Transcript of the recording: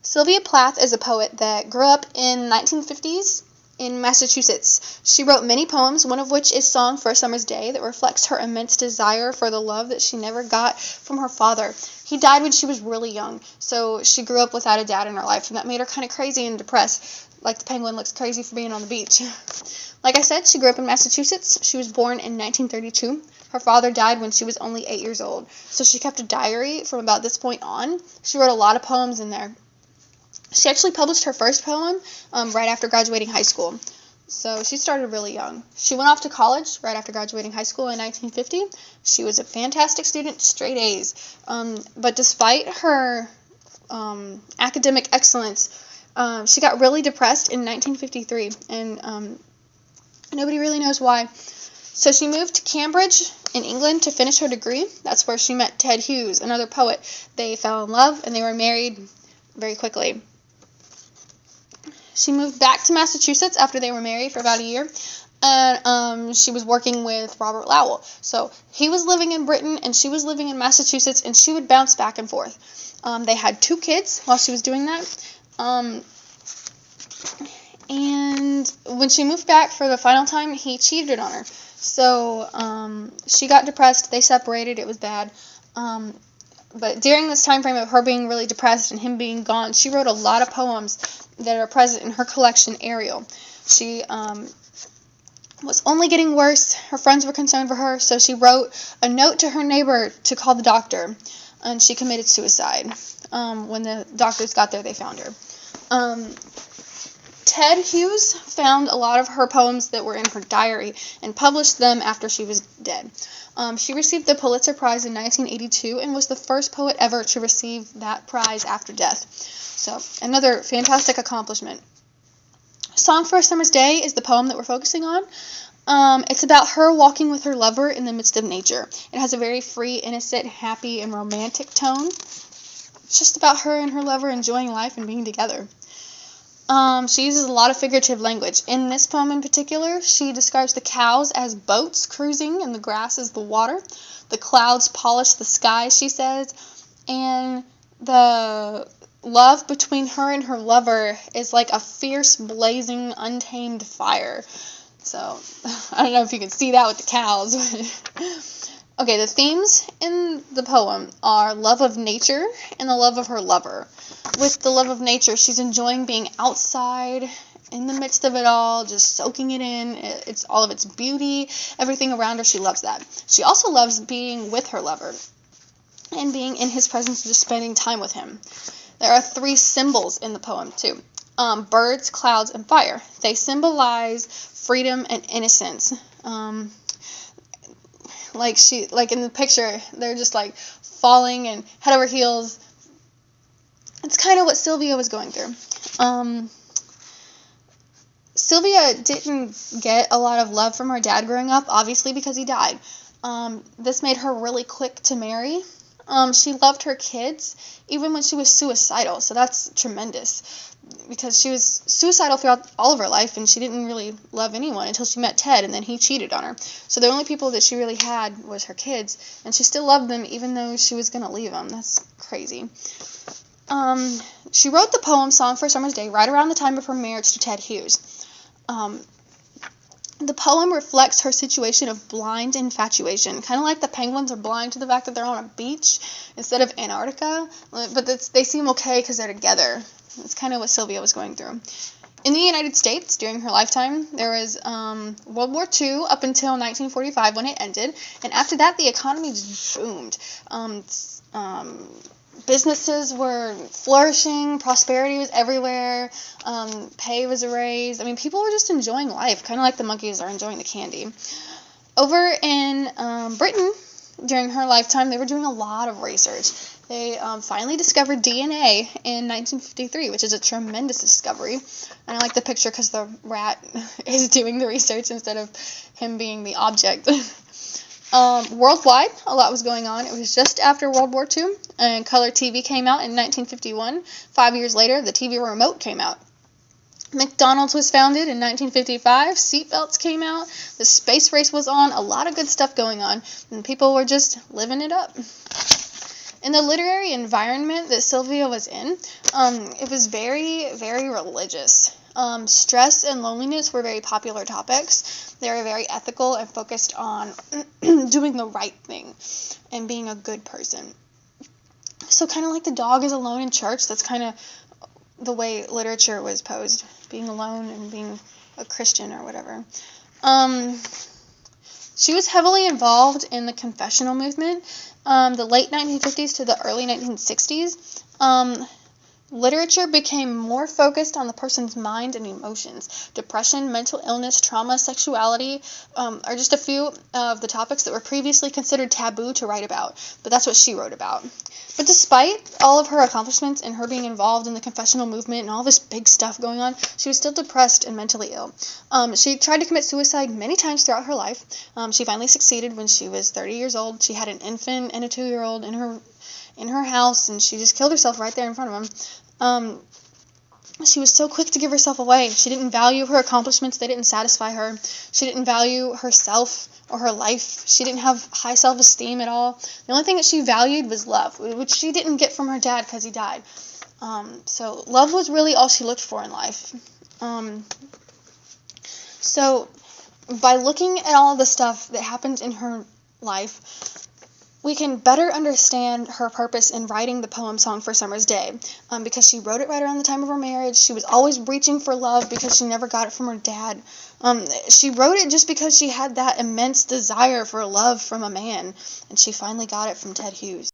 Sylvia Plath is a poet that grew up in 1950s in Massachusetts. She wrote many poems, one of which is Song for a Summer's Day, that reflects her immense desire for the love that she never got from her father. He died when she was really young, so she grew up without a dad in her life, and that made her kind of crazy and depressed, like the penguin looks crazy for being on the beach. Like I said, she grew up in Massachusetts. She was born in 1932. Her father died when she was only 8 years old, so she kept a diary from about this point on. She wrote a lot of poems in there. She actually published her first poem right after graduating high school. So she started really young. She went off to college right after graduating high school in 1950. She was a fantastic student, straight A's. But despite her academic excellence, she got really depressed in 1953, and nobody really knows why. So she moved to Cambridge in England to finish her degree. That's where she met Ted Hughes, another poet. They fell in love, and they were married very quickly. She moved back to Massachusetts after they were married for about a year, and she was working with Robert Lowell. So he was living in Britain, and she was living in Massachusetts, and she would bounce back and forth. They had 2 kids while she was doing that, and when she moved back for the final time, he cheated on her. So she got depressed. They separated. It was bad. But during this time frame of her being really depressed and him being gone, she wrote a lot of poems that are present in her collection, Ariel. She was only getting worse. Her friends were concerned for her, so she wrote a note to her neighbor to call the doctor, and she committed suicide. When the doctors got there, they found her. Ted Hughes found a lot of her poems that were in her diary and published them after she was dead. She received the Pulitzer Prize in 1982 and was the first poet ever to receive that prize after death. So, another fantastic accomplishment. Song for a Summer's Day is the poem that we're focusing on. It's about her walking with her lover in the midst of nature. It has a very free, innocent, happy, and romantic tone. It's just about her and her lover enjoying life and being together. She uses a lot of figurative language. In this poem in particular, she describes the cows as boats cruising and the grass as the water. The clouds polish the sky, she says, and the love between her and her lover is like a fierce, blazing, untamed fire. So, I don't know if you can see that with the cows. Okay, the themes in the poem are love of nature and the love of her lover. With the love of nature, she's enjoying being outside in the midst of it all, just soaking it in. It's all of its beauty, everything around her. She loves that. She also loves being with her lover and being in his presence, just spending time with him. There are 3 symbols in the poem, too. Birds, clouds, and fire. They symbolize freedom and innocence. Like in the picture, they're just like falling and head over heels. It's kind of what Sylvia was going through. Sylvia didn't get a lot of love from her dad growing up, obviously because he died. This made her really quick to marry. She loved her kids, even when she was suicidal, so that's tremendous, because she was suicidal throughout all of her life, and she didn't really love anyone until she met Ted, and then he cheated on her. So the only people that she really had was her kids, and she still loved them even though she was going to leave them. That's crazy. She wrote the poem Song for a Summer's Day right around the time of her marriage to Ted Hughes. The poem reflects her situation of blind infatuation, kind of like the penguins are blind to the fact that they're on a beach instead of Antarctica, but they seem okay because they're together. That's kind of what Sylvia was going through. In the United States, during her lifetime, there was World War II up until 1945 when it ended, and after that, the economy just boomed. Businesses were flourishing, prosperity was everywhere, pay was raised. I mean, people were just enjoying life, kind of like the monkeys are enjoying the candy. Over in Britain, during her lifetime, they were doing a lot of research. They finally discovered DNA in 1953, which is a tremendous discovery. And I like the picture because the rat is doing the research instead of him being the object. Worldwide, a lot was going on. It was just after World War II, and color TV came out in 1951. 5 years later, the TV remote came out. McDonald's was founded in 1955. Seatbelts came out. The space race was on. A lot of good stuff going on, and people were just living it up. In the literary environment that Sylvia was in, it was very, very religious. Stress and loneliness were very popular topics. They were very ethical and focused on doing the right thing and being a good person. So kind of like the dog is alone in church, that's kind of the way literature was posed, being alone and being a Christian or whatever. She was heavily involved in the confessional movement, the late 1950s to the early 1960s. Literature became more focused on the person's mind and emotions. Depression, mental illness, trauma, sexuality are just a few of the topics that were previously considered taboo to write about, but that's what she wrote about. But despite all of her accomplishments and her being involved in the confessional movement and all this big stuff going on, she was still depressed and mentally ill. She tried to commit suicide many times throughout her life. She finally succeeded when she was 30 years old. She had an infant and a 2-year-old in her house, and she just killed herself right there in front of them. She was so quick to give herself away. She didn't value her accomplishments. They didn't satisfy her. She didn't value herself or her life. She didn't have high self-esteem at all. The only thing that she valued was love, which she didn't get from her dad because he died. So love was really all she looked for in life. So by looking at all the stuff that happened in her life, we can better understand her purpose in writing the poem Song for Summer's Day, because she wrote it right around the time of her marriage. She was always reaching for love because she never got it from her dad. She wrote it just because she had that immense desire for love from a man, and she finally got it from Ted Hughes.